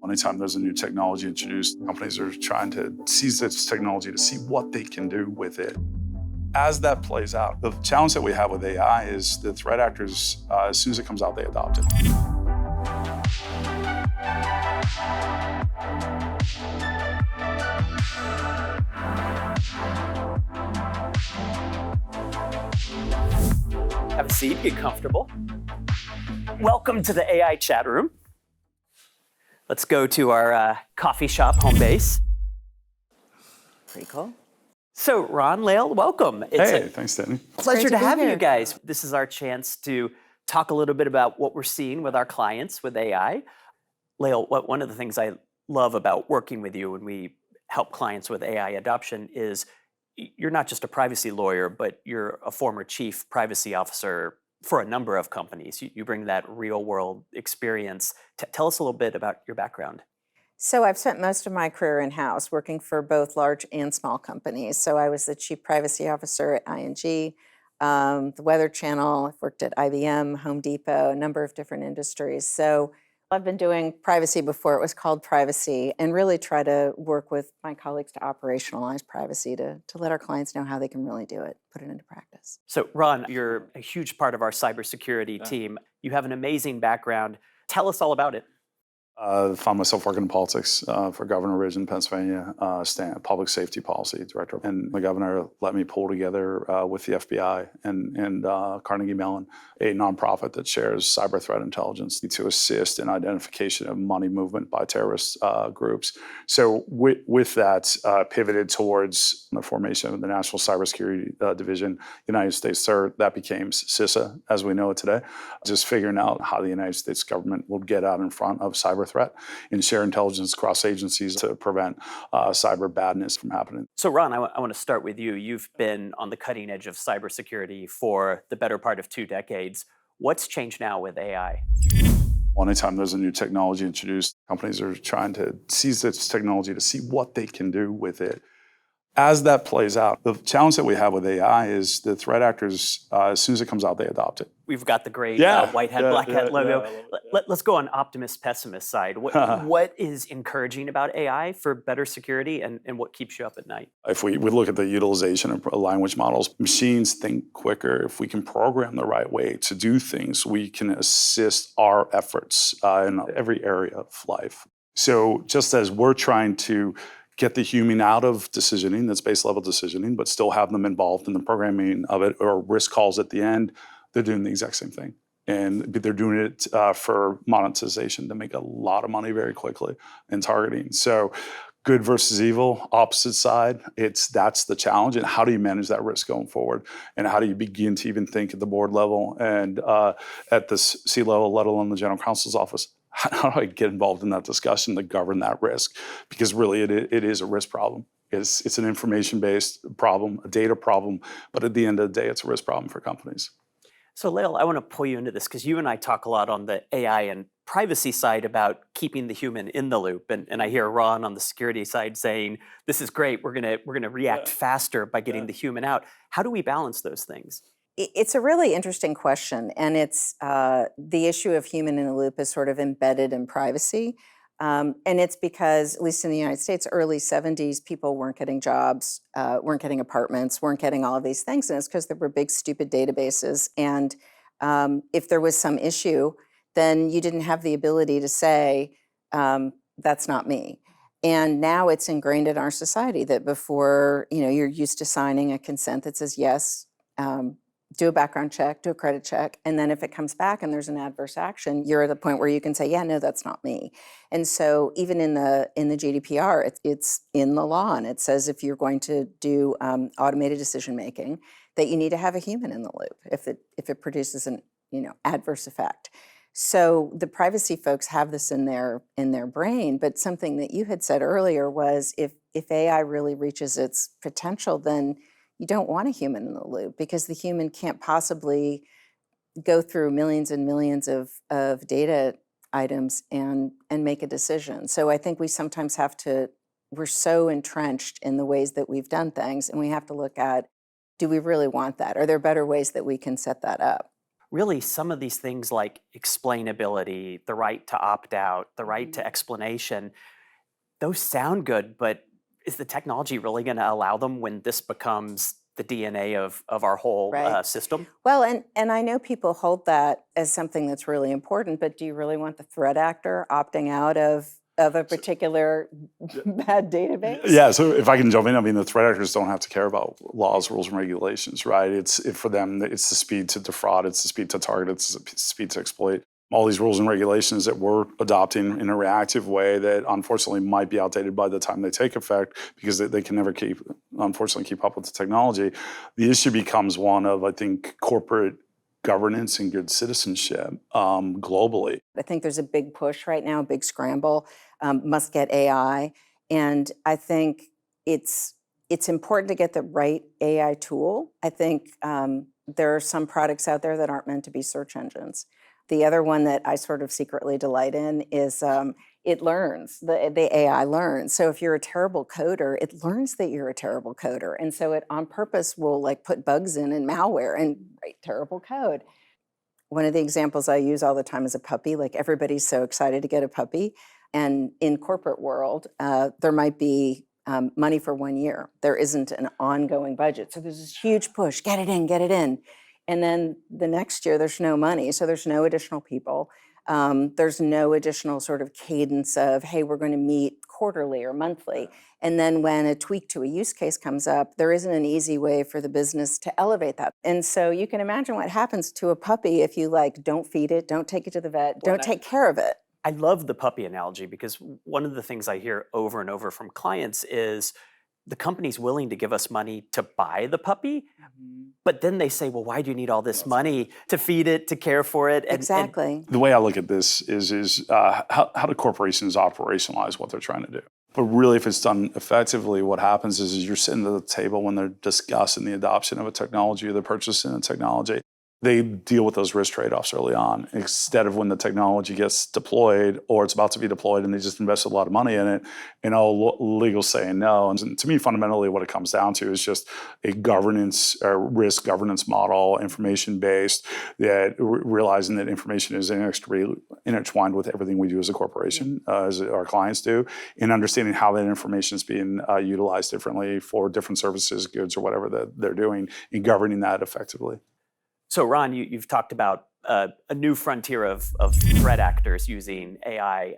Anytime there's a new technology introduced, companies are trying to seize this technology to see what they can do with it. As that plays out, the challenge that we have with AI is the threat actors, as soon as it comes out, they adopt it. Have a seat, get comfortable. Welcome to the AI ChatRoom. Let's go to our coffee shop home base. Pretty cool. So Ron, Lael, welcome. Hey, thanks, Danny. Pleasure to have you guys. This is our chance to talk a little bit about what we're seeing with our clients with AI. Lael, one of the things I love about working with you when we help clients with AI adoption is you're not just a privacy lawyer, but you're a former chief privacy officer for a number of companies. You bring that real world experience. Tell us a little bit about your background. So I've spent most of my career in-house working for both large and small companies. So I was the chief privacy officer at ING, the Weather Channel. I've worked at IBM, Home Depot, a number of different industries. So I've been doing privacy before it was called privacy, and really try to work with my colleagues to operationalize privacy to let our clients know how they can really do it, put it into practice. So Ron, you're a huge part of our cybersecurity team. You have an amazing background. Tell us all about it. I found myself working in politics for Governor Ridge in Pennsylvania, public safety policy director. And the governor let me pull together with the FBI and Carnegie Mellon, a nonprofit that shares cyber threat intelligence to assist in identification of money movement by terrorist groups. So with that, pivoted towards the formation of the National Cybersecurity Division, United States CERT. That became CISA as we know it today. Just figuring out how the United States government will get out in front of cyber threat and share intelligence across agencies to prevent cyber badness from happening. So Ron, I want to start with you. You've been on the cutting edge of cybersecurity for the better part of 2 decades. What's changed now with AI? Anytime there's a new technology introduced, companies are trying to seize this technology to see what they can do with it. As that plays out, the challenge that we have with AI is the threat actors, as soon as it comes out, they adopt it. We've got the great white hat, black hat logo. Let's go on optimist, pessimist side. What is encouraging about AI for better security, and what keeps you up at night? If we look at the utilization of language models, machines think quicker. If we can program the right way to do things, we can assist our efforts in every area of life. So just as we're trying to get the human out of decisioning, that's base level decisioning, but still have them involved in the programming of it or risk calls at the end, they're doing the exact same thing. And they're doing it for monetization to make a lot of money very quickly in targeting. So good versus evil, opposite side, that's the challenge. And how do you manage that risk going forward? And how do you begin to even think at the board level and at the C-level, let alone the general counsel's office? How do I get involved in that discussion to govern that risk? Because really it is a risk problem. It's an information-based problem, a data problem, but at the end of the day, it's a risk problem for companies. So Lael, I want to pull you into this because you and I talk a lot on the AI and privacy side about keeping the human in the loop. And I hear Ron on the security side saying, this is great, we're gonna react faster by getting the human out. How do we balance those things? It's a really interesting question, and it's the issue of human in the loop is sort of embedded in privacy. And it's because, at least in the United States, early 70s, people weren't getting jobs, weren't getting apartments, weren't getting all of these things. And it's because there were big, stupid databases. And if there was some issue, then you didn't have the ability to say, that's not me. And now it's ingrained in our society that before, you're used to signing a consent that says yes, do a background check, do a credit check, and then if it comes back and there's an adverse action, you're at the point where you can say, yeah, no, that's not me. And so even in the GDPR, it's in the law, and it says if you're going to do automated decision making, that you need to have a human in the loop if it produces an adverse effect. So the privacy folks have this in their brain, but something that you had said earlier was if AI really reaches its potential, then you don't want a human in the loop because the human can't possibly go through millions and millions of data items and make a decision. So I think we sometimes we're so entrenched in the ways that we've done things, and we have to look at, do we really want that? Are there better ways that we can set that up? really some of these things like explainability, the right to opt out, the right to explanation, those sound good, but is the technology really going to allow them when this becomes the DNA of our whole Right. system? Well, and I know people hold that as something that's really important, but do you really want the threat actor opting out of a particular bad database? Yeah, so if I can jump in, I mean, the threat actors don't have to care about laws, rules, and regulations, right? For them, it's the speed to defraud, it's the speed to target, it's the speed to exploit. All these rules and regulations that we're adopting in a reactive way that unfortunately might be outdated by the time they take effect because they can never unfortunately keep up with the technology. The issue becomes one of, I think, corporate governance and good citizenship globally. I think there's a big push right now, a big scramble, must get AI. And I think it's important to get the right AI tool. I think there are some products out there that aren't meant to be search engines. The other one that I sort of secretly delight in is it learns, the AI learns. So if you're a terrible coder, it learns that you're a terrible coder. And so it on purpose will like put bugs in and malware and write terrible code. One of the examples I use all the time is a puppy. Like everybody's so excited to get a puppy. And in corporate world, there might be money for 1 year. There isn't an ongoing budget. So there's this huge push, get it in, get it in. And then the next year, there's no money. So there's no additional people. There's no additional sort of cadence of, hey, we're going to meet quarterly or monthly. And then when a tweak to a use case comes up, there isn't an easy way for the business to elevate that. And so you can imagine what happens to a puppy if you like don't feed it, don't take it to the vet, don't take care of it. I love the puppy analogy because one of the things I hear over and over from clients is the company's willing to give us money to buy the puppy, but then they say, well, why do you need all this money to feed it, to care for it? Exactly. The way I look at this is how do corporations operationalize what they're trying to do? But really, if it's done effectively, what happens is you're sitting at the table when they're discussing the adoption of a technology or the purchasing a technology. They deal with those risk trade-offs early on instead of when the technology gets deployed or it's about to be deployed and they just invested a lot of money in it and legal saying no. And to me, fundamentally, what it comes down to is just a governance or risk governance model, information-based, that realizing that information is inextricably intertwined with everything we do as a corporation, as our clients do, and understanding how that information is being utilized differently for different services, goods, or whatever that they're doing, and governing that effectively. So Ron, you've talked about a new frontier of threat actors using AI.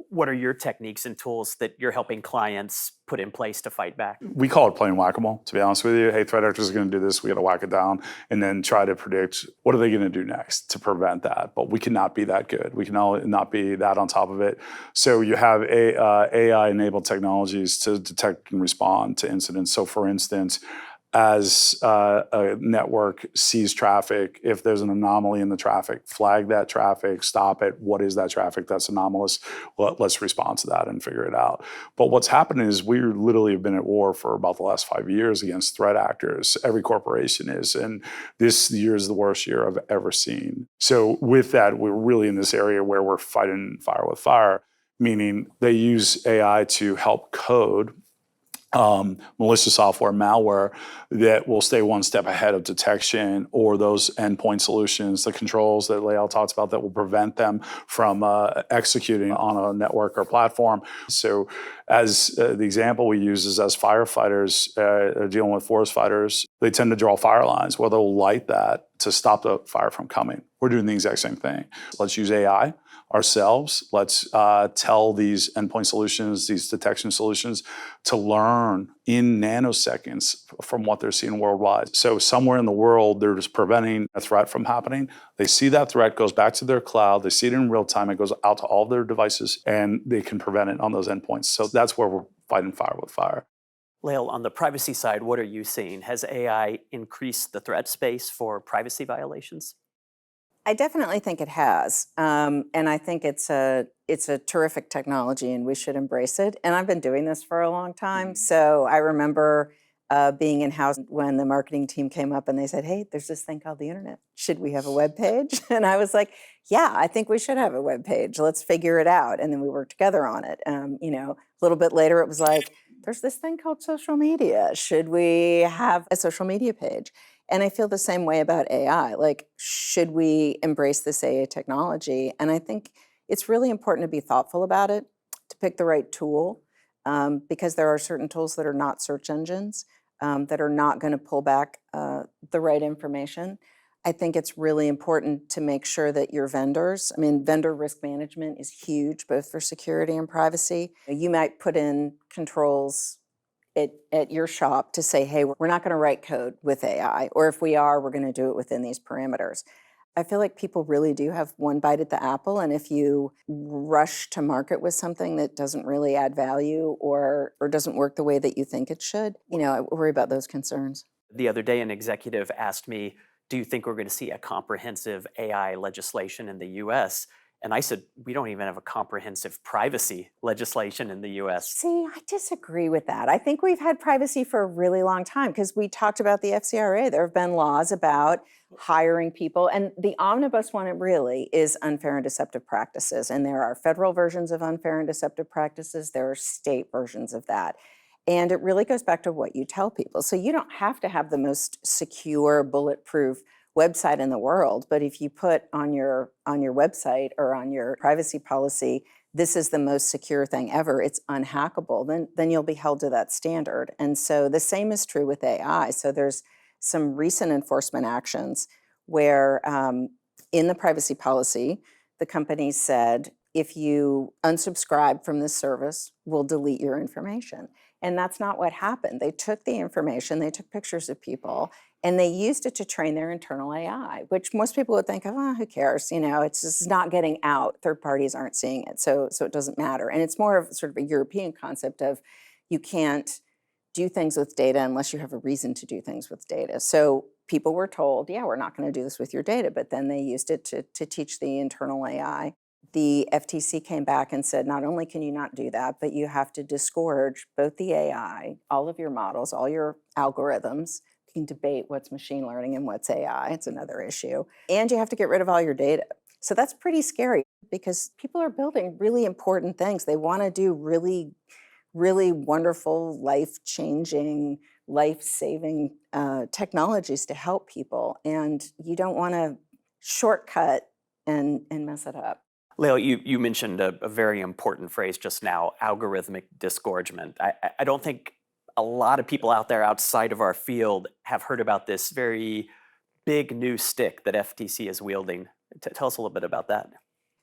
What are your techniques and tools that you're helping clients put in place to fight back? We call it playing whack-a-mole, to be honest with you. Hey, threat actors are going to do this. We got to whack it down and then try to predict what are they going to do next to prevent that. But we cannot be that good. We can not be that on top of it. So you have AI-enabled technologies to detect and respond to incidents. So for instance, as a network sees traffic, if there's an anomaly in the traffic, flag that traffic, stop it. What is that traffic that's anomalous? Well, let's respond to that and figure it out. But what's happened is we literally have been at war for about the last 5 years against threat actors. Every corporation is, and this year is the worst year I've ever seen. So with that, we're really in this area where we're fighting fire with fire, meaning they use AI to help code malicious software, malware that will stay one step ahead of detection, or those endpoint solutions, the controls that Lael talks about that will prevent them from executing on a network or platform. So as the example we use is as firefighters are dealing with forest fires, they tend to draw fire lines where they'll light that to stop the fire from coming. We're doing the exact same thing. Let's use AI ourselves. Let's tell these endpoint solutions, these detection solutions, to learn in nanoseconds from what they're seeing worldwide. So somewhere in the world, they're just preventing a threat from happening. They see that threat, goes back to their cloud, they see it in real time, it goes out to all their devices, and they can prevent it on those endpoints. So that's where we're fighting fire with fire. Lael, on the privacy side, what are you seeing? Has AI increased the threat space for privacy violations? I definitely think it has, and I think it's a terrific technology, and we should embrace it. And I've been doing this for a long time, so I remember being in house when the marketing team came up and they said, "Hey, there's this thing called the internet. Should we have a web page?" And I was like, "Yeah, I think we should have a web page. Let's figure it out." And then we worked together on it. A little bit later, it was like, "There's this thing called social media. Should we have a social media page?" And I feel the same way about AI. Like, should we embrace this AI technology? And I think it's really important to be thoughtful about it, to pick the right tool, because there are certain tools that are not search engines, that are not going to pull back the right information. I think it's really important to make sure that your vendors, I mean, vendor risk management is huge, both for security and privacy. You might put in controls at your shop to say, hey, we're not going to write code with AI, or if we are, we're going to do it within these parameters. I feel like people really do have one bite at the apple, and if you rush to market with something that doesn't really add value or doesn't work the way that you think it should, I worry about those concerns. The other day, an executive asked me, do you think we're going to see a comprehensive AI legislation in the US? And I said, we don't even have a comprehensive privacy legislation in the US. See, I disagree with that. I think we've had privacy for a really long time because we talked about the FCRA. There have been laws about hiring people, and the omnibus one really is unfair and deceptive practices. And there are federal versions of unfair and deceptive practices. There are state versions of that. And it really goes back to what you tell people. So you don't have to have the most secure, bulletproof website in the world, but if you put on your website or on your privacy policy, this is the most secure thing ever, it's unhackable, then you'll be held to that standard. And so the same is true with AI. So there's some recent enforcement actions where in the privacy policy, the company said, if you unsubscribe from this service, we'll delete your information. And that's not what happened. They took the information, they took pictures of people, and they used it to train their internal AI, which most people would think of, who cares? It's just not getting out. Third parties aren't seeing it, so it doesn't matter. And it's more of sort of a European concept of you can't do things with data unless you have a reason to do things with data. So people were told, yeah, we're not going to do this with your data, but then they used it to teach the internal AI. The FTC came back and said, not only can you not do that, but you have to disgorge both the AI, all of your models, all your algorithms. You can debate what's machine learning and what's AI. It's another issue. And you have to get rid of all your data. So that's pretty scary because people are building really important things. They want to do really, really wonderful, life-changing, life-saving technologies to help people. And you don't want to shortcut and mess it up. Lael, you mentioned a very important phrase just now, algorithmic disgorgement. I don't think a lot of people out there outside of our field have heard about this very big new stick that FTC is wielding. Tell us a little bit about that.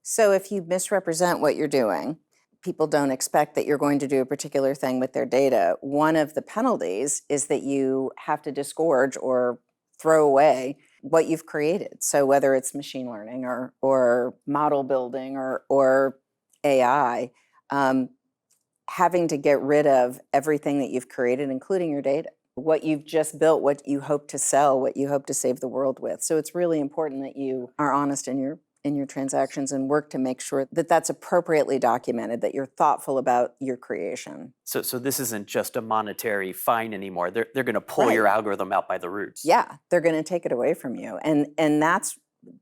So if you misrepresent what you're doing, people don't expect that you're going to do a particular thing with their data. One of the penalties is that you have to disgorge or throw away what you've created. So whether it's machine learning or model building or AI, having to get rid of everything that you've created, including your data, what you've just built, what you hope to sell, what you hope to save the world with. So it's really important that you are honest in your transactions and work to make sure that that's appropriately documented, that you're thoughtful about your creation. So this isn't just a monetary fine anymore. They're going to pull your algorithm out by the roots. Yeah, they're going to take it away from you. And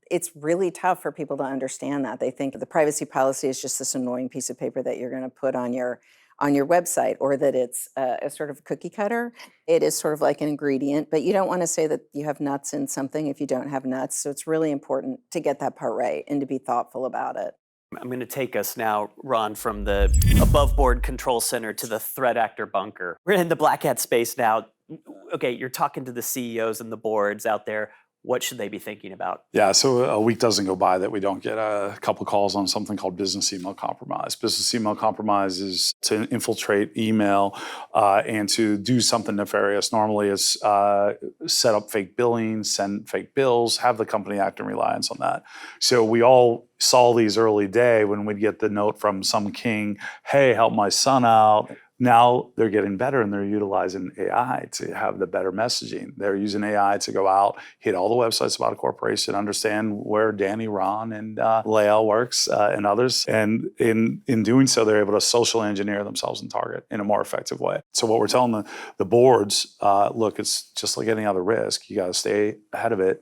it's really tough for people to understand that. They think the privacy policy is just this annoying piece of paper that you're going to put on your website, or that it's a sort of cookie cutter. It is sort of like an ingredient, but you don't want to say that you have nuts in something if you don't have nuts. So it's really important to get that part right and to be thoughtful about it. I'm going to take us now, Ron, from the above board control center to the threat actor bunker. We're in the black hat space now. Okay, you're talking to the CEOs and the boards out there. What should they be thinking about? Yeah, so a week doesn't go by that we don't get a couple calls on something called business email compromise. Business email compromise is to infiltrate email and to do something nefarious. Normally it's set up fake billing, send fake bills, have the company act in reliance on that. So we all saw these early day when we'd get the note from some king, hey, help my son out. Now they're getting better and they're utilizing AI to have the better messaging. They're using AI to go out, hit all the websites about a corporation, understand where Danny, Ron, and Lael works and others. And in doing so, they're able to social engineer themselves and target in a more effective way. So what we're telling the boards, look, it's just like any other risk. You got to stay ahead of it.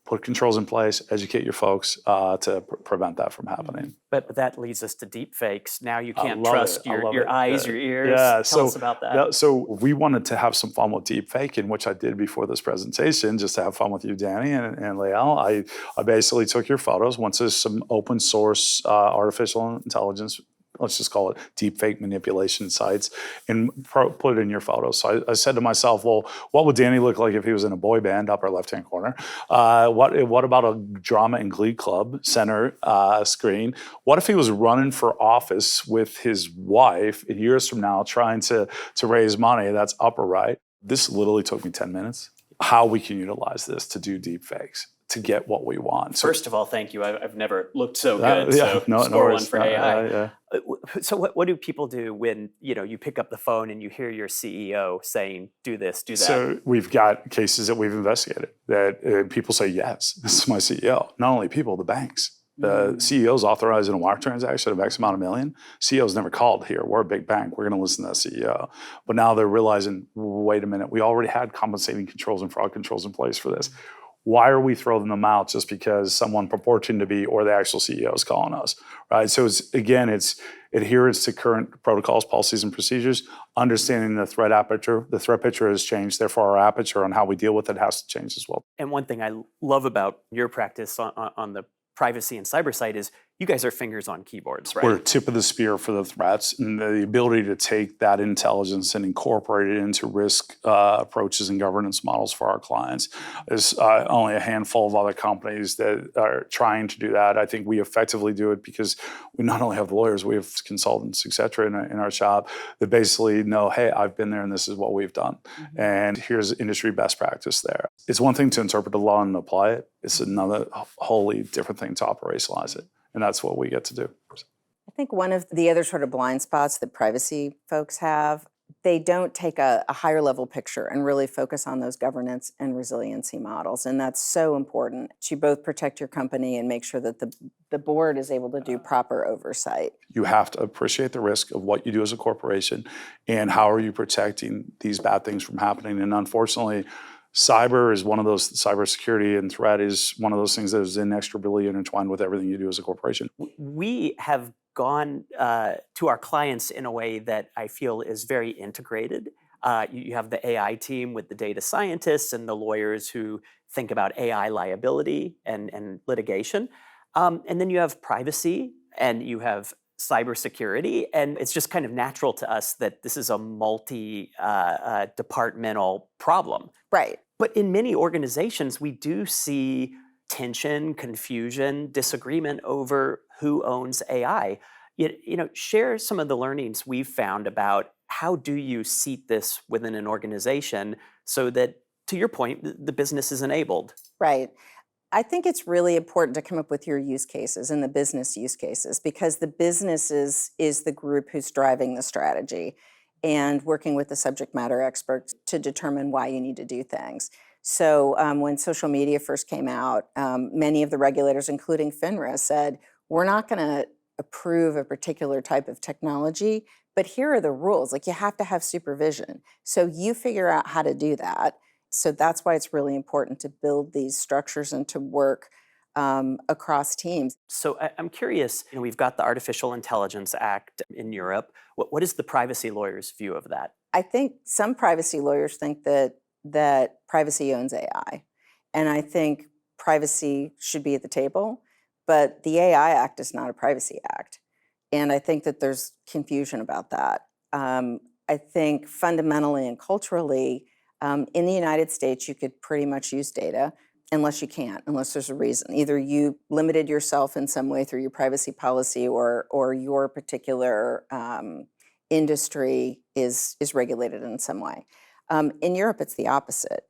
Put controls in place, educate your folks to prevent that from happening. But that leads us to deep fakes. Now you I can't love trust it. I love your it. eyes, Yeah. your ears. Yeah. Tell us about that. So we wanted to have some fun with deep faking, which I did before this presentation, just to have fun with you, Danny and Lael. I basically took your photos. Once there's some open source artificial intelligence, let's just call it deep fake manipulation sites, and put it in your photos. So I said to myself, well, what would Danny look like if he was in a boy band, upper left-hand corner? What about a drama and glee club center screen? What if he was running for office with his wife years from now, trying to raise money? That's upper right. This literally took me 10 minutes. How we can utilize this to do deep fakes to get what we want. So, First of all, thank you. I've never looked so good. So no score worries. one for AI. Yeah. So what do people do when you pick up the phone and you hear your CEO saying, "Do this, do that"? So we've got cases that we've investigated that people say, yes, this is my CEO. Not only people, the banks. The CEO's authorizing a wire transaction of X amount of million. CEO's never called here. We're a big bank. We're going to listen to that CEO. But now they're realizing, wait a minute, we already had compensating controls and fraud controls in place for this. Why are we throwing them out just because someone purporting to be or the actual CEO is calling us, right? So it's adherence to current protocols, policies, and procedures, understanding the threat aperture. The threat picture has changed, therefore our aperture on how we deal with it has to change as well. And one thing I love about your practice on the privacy and cyber side is you guys are fingers on keyboards, right? We're tip of the spear for the threats, and the ability to take that intelligence and incorporate it into risk approaches and governance models for our clients. There's only a handful of other companies that are trying to do that. I think we effectively do it because we not only have lawyers, we have consultants, et cetera, in our shop that basically know, hey, I've been there and this is what we've done. And here's industry best practice there. It's one thing to interpret the law and apply it. It's another wholly different thing to operationalize it. And that's what we get to do. I think one of the other sort of blind spots that privacy folks have, they don't take a higher level picture and really focus on those governance and resiliency models. And that's so important to both protect your company and make sure that the board is able to do proper oversight. You have to appreciate the risk of what you do as a corporation and how are you protecting these bad things from happening. And unfortunately, cyber is one of those, cybersecurity and threat is one of those things that is inextricably intertwined with everything you do as a corporation. We have gone to our clients in a way that I feel is very integrated. You have the AI team with the data scientists and the lawyers who think about AI liability and litigation. And then you have privacy and you have cybersecurity. And it's just kind of natural to us that this is a multi-departmental problem. Right. But in many organizations, we do see tension, confusion, disagreement over who owns AI. Share some of the learnings we've found about how do you seat this within an organization so that, to your point, the business is enabled. Right. I think it's really important to come up with your use cases and the business use cases because the business is the group who's driving the strategy and working with the subject matter experts to determine why you need to do things. So when social media first came out, many of the regulators, including FINRA, said, we're not going to approve a particular type of technology, but here are the rules. Like you have to have supervision. So you figure out how to do that. So that's why it's really important to build these structures and to work across teams. So I'm curious, we've got the Artificial Intelligence Act in Europe. What is the privacy lawyers' view of that? I think some privacy lawyers think that privacy owns AI. And I think privacy should be at the table, but the AI Act is not a privacy act. And I think that there's confusion about that. I think fundamentally and culturally, in the United States, you could pretty much use data unless you can't, unless there's a reason. Either you limited yourself in some way through your privacy policy or your particular industry is regulated in some way. In Europe, it's the opposite.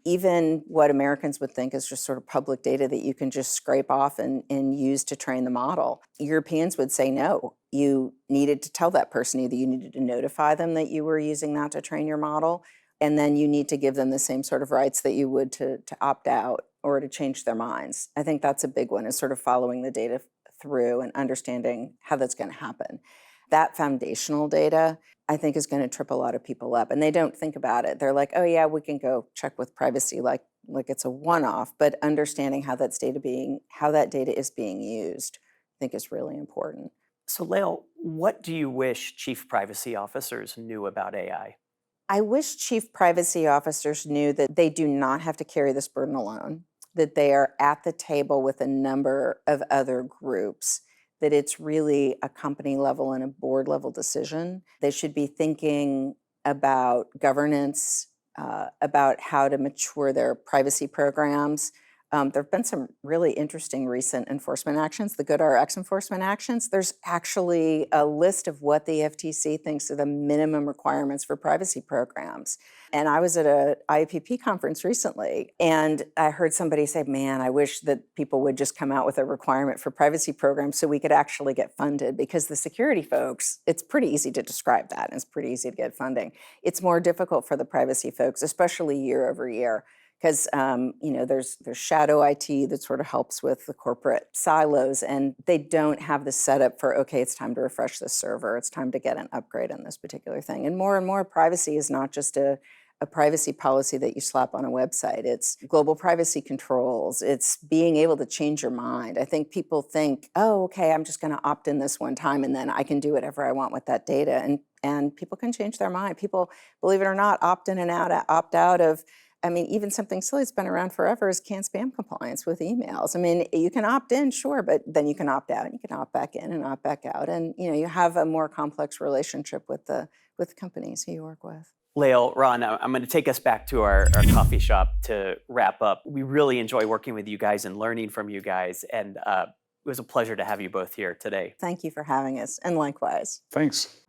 Even what Americans would think is just sort of public data that you can just scrape off and use to train the model. Europeans would say no. You needed to tell that person, either you needed to notify them that you were using that to train your model, and then you need to give them the same sort of rights that you would to opt out or to change their minds. I think that's a big one, is sort of following the data through and understanding how that's going to happen. That foundational data I think is going to trip a lot of people up. And they don't think about it. They're like, oh yeah, we can go check with privacy like it's a one-off, but understanding how that data is being used, I think is really important. So Lael, what do you wish chief privacy officers knew about AI? I wish chief privacy officers knew that they do not have to carry this burden alone, that they are at the table with a number of other groups, that it's really a company level and a board level decision. They should be thinking about governance, about how to mature their privacy programs. There have been some really interesting recent enforcement actions, the GoodRx enforcement actions. There's actually a list of what the FTC thinks are the minimum requirements for privacy programs. And I was at a IAPP conference recently, and I heard somebody say, man, I wish that people would just come out with a requirement for privacy programs so we could actually get funded, because the security folks, it's pretty easy to describe that, and it's pretty easy to get funding. It's more difficult for the privacy folks, especially year over year, because there's shadow IT that sort of helps with the corporate silos, and they don't have the setup for, okay, it's time to refresh this server, it's time to get an upgrade on this particular thing. And more privacy is not just a privacy policy that you slap on a website. It's global privacy controls. It's being able to change your mind. I think people think, oh, okay, I'm just going to opt in this one time and then I can do whatever I want with that data. And people can change their mind. People, believe it or not, opt in and opt out of, even something silly that's been around forever is canned spam compliance with emails. You can opt in, sure, but then you can opt out, and you can opt back in and opt back out. And you have a more complex relationship with the companies who you work with. Lael, Ron, I'm going to take us back to our coffee shop to wrap up. We really enjoy working with you guys and learning from you guys. And it was a pleasure to have you both here today. Thank you for having us, and likewise. Thanks.